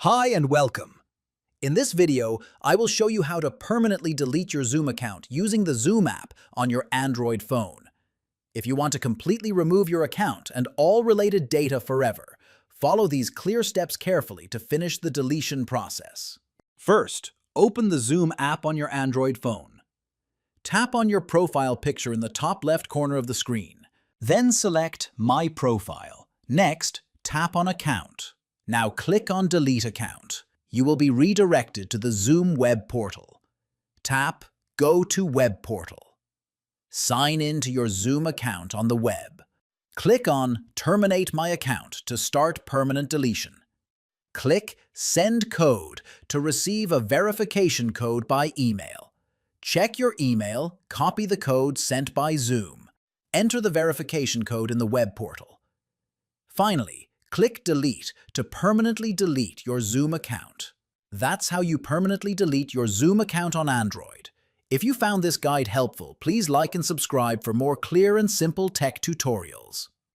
Hi and welcome. In this video, I will show you how to permanently delete your Zoom account using the Zoom app on your Android phone. If you want to completely remove your account and all related data forever, follow these clear steps carefully to finish the deletion process. First, open the Zoom app on your Android phone. Tap on your profile picture in the top left corner of the screen. Then select My Profile. Next, tap on Account. Now click on Delete Account. You will be redirected to the Zoom web portal. Tap Go to Web Portal. Sign in to your Zoom account on the web. Click on Terminate My Account to start permanent deletion. Click Send Code to receive a verification code by email. Check your email, copy the code sent by Zoom. Enter the verification code in the web portal. Finally, click Delete to permanently delete your Zoom account. That's how you permanently delete your Zoom account on Android. If you found this guide helpful, please like and subscribe for more clear and simple tech tutorials.